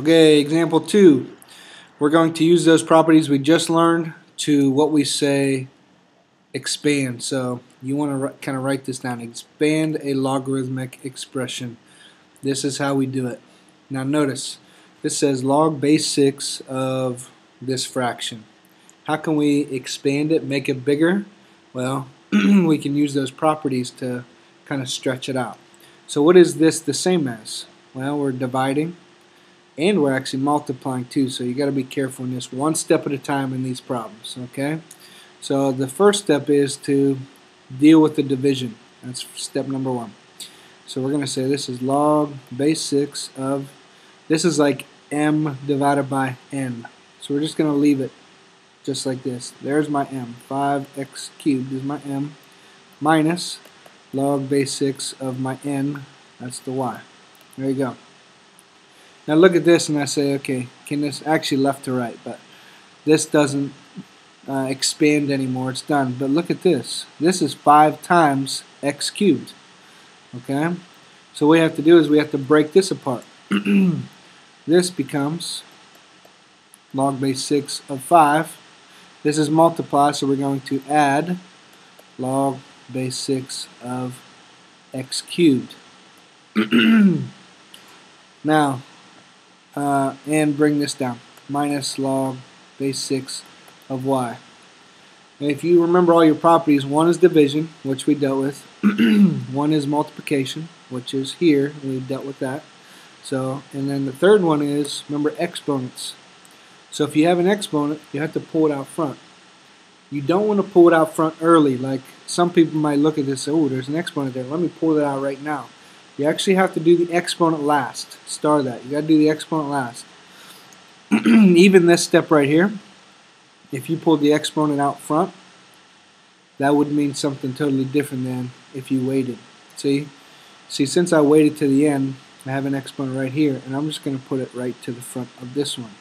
Okay, example 2. We're going to use those properties we just learned to what we say expand. So you want to kind of write this down. Expand a logarithmic expression. This is how we do it. Now notice, this says log base 6 of this fraction. How can we expand it, make it bigger? Well, we can use those properties to kind of stretch it out. So what is this the same as? Well, we're dividing and we're actually multiplying too, so you got to be careful in this, one step at a time in these problems. Okay, so the first step is to deal with the division. That's step number 1. So we're going to say this is log base 6 of, this is like m divided by n, so we're just going to leave it just like this. There's my m, 5x cubed is my m, minus log base 6 of my n, that's the y. There you go. Now look at this and I say, okay, can this actually left to right, but this doesn't expand anymore, it's done. But look at this. This is 5 times x cubed. Okay? So what we have to do is we have to break this apart. This becomes log base 6 of 5. This is multiply, so we're going to add log base 6 of x cubed. Now, and bring this down, minus log base 6 of y. And if you remember all your properties, one is division, which we dealt with. One is multiplication, which is here, we dealt with that. So, and then the third one is, remember, exponents. So if you have an exponent, you have to pull it out front. You don't want to pull it out front early, like some people might look at this and say, oh, there's an exponent there, let me pull it out right now. You actually have to do the exponent last. Star that. You got to do the exponent last. Even this step right here, if you pulled the exponent out front, that would mean something totally different than if you waited. See, since I waited to the end, I have an exponent right here, and I'm just going to put it right to the front of this one.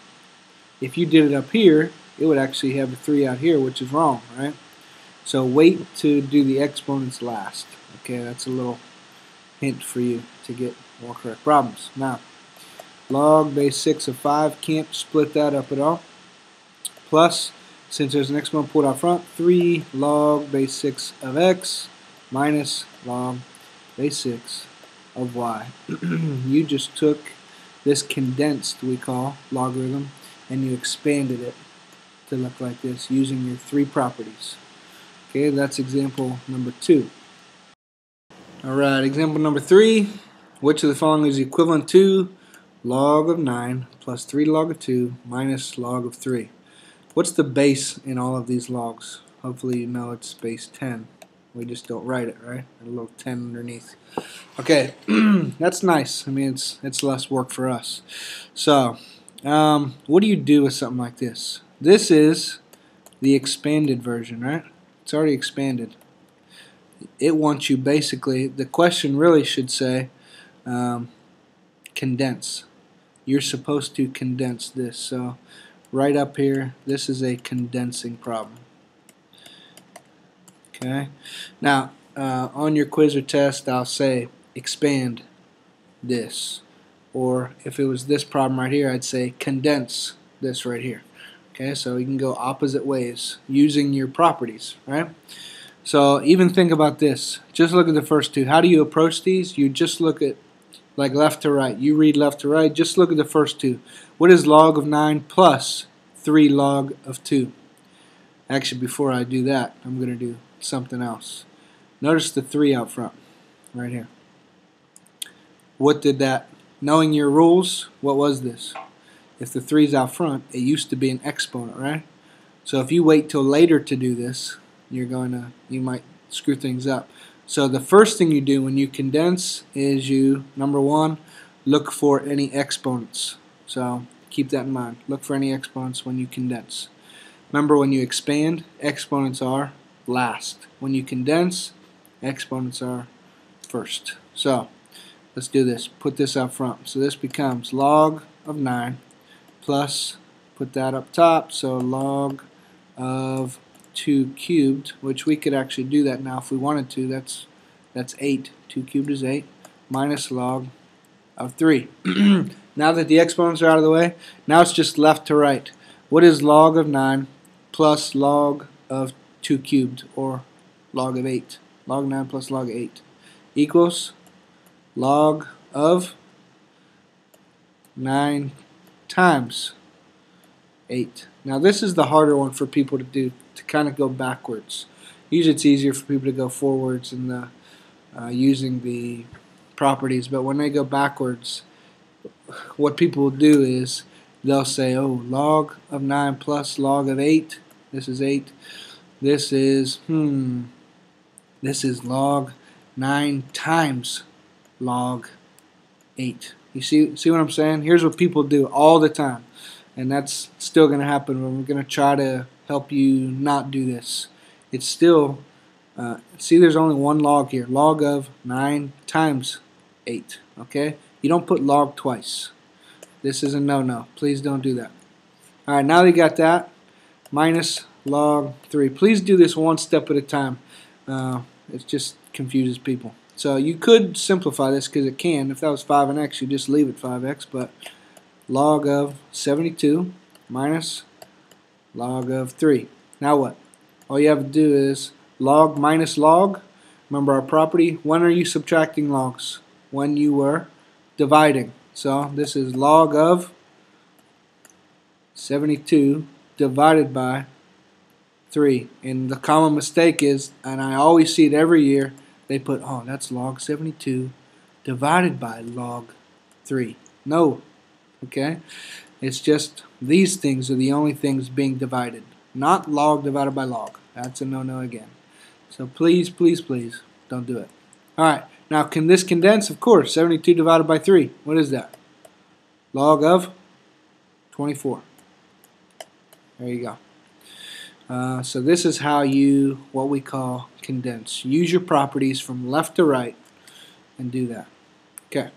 If you did it up here, it would actually have a 3 out here, which is wrong, right? So wait to do the exponents last. Okay, that's a little hint for you to get more correct problems. Now, log base 6 of 5, can't split that up at all. Plus, since there's an exponent pulled out front, 3 log base 6 of x minus log base 6 of y. You just took this condensed, we call, logarithm, and you expanded it to look like this using your 3 properties. Okay, that's example number 2. Alright, example number 3. Which of the following is equivalent to log of 9 plus 3 log of 2 minus log of 3? What's the base in all of these logs? Hopefully you know it's base 10. We just don't write it, right? A little 10 underneath. Okay, that's nice. I mean, it's less work for us. So, what do you do with something like this? This is the expanded version, right? It's already expanded. It wants you basically, the question really should say condense. You're supposed to condense this. So right up here, this is a condensing problem. Okay. Now on your quiz or test, I'll say expand this, or if it was this problem right here, I'd say condense this right here. Okay, so you can go opposite ways using your properties, right? So even think about this. Just look at the first two. How do you approach these? You just look at like left to right. You read left to right. Just look at the first two. What is log of 9 plus 3 log of 2? Actually, before I do that, I'm going to do something else. Notice the 3 out front right here. What did that? Knowing your rules, what was this? If the 3's out front, it used to be an exponent, right? So if you wait till later to do this, you might screw things up. So the first thing you do when you condense is you, number 1, look for any exponents. So keep that in mind. Look for any exponents when you condense. Remember, when you expand, exponents are last. When you condense, exponents are first. So let's do this. Put this up front. So this becomes log of 9 plus, put that up top, so log of 2 cubed, which we could actually do that now if we wanted to. That's 8. 2 cubed is 8, minus log of 3. Now that the exponents are out of the way, now it's just left to right. What is log of 9 plus log of 2 cubed, or log of 8? Log 9 plus log of 8 equals log of 9 times 8. Now this is the harder one for people to do, to kind of go backwards. Usually it's easier for people to go forwards in the using the properties, but when they go backwards, what people will do is they'll say, oh, log of 9 plus log of 8, this is 8, this is log 9 times log 8. You see what I'm saying? Here's what people do all the time, and that's still going to happen when we're going to try to help you not do this. It's still, see, there's only one log here, log of 9 times 8, okay? You don't put log twice. This is a no-no. Please don't do that. All right, now that you got that, minus log 3. Please do this one step at a time. It just confuses people. So you could simplify this, because it can. If that was 5 and x, you just leave it 5x. But log of 72 minus log of 3. Now what? All you have to do is log minus log. Remember our property. When are you subtracting logs? When you were dividing. So this is log of 72 divided by 3. And the common mistake is, and I always see it every year, they put, oh, that's log 72 divided by log 3. No. Okay? It's just these things are the only things being divided. Not log divided by log. That's a no-no again. So please, please, please don't do it. Alright. Now, can this condense? Of course. 72 divided by 3. What is that? Log of 24. There you go. So this is how you, what we call condense. Use your properties from left to right and do that. Okay.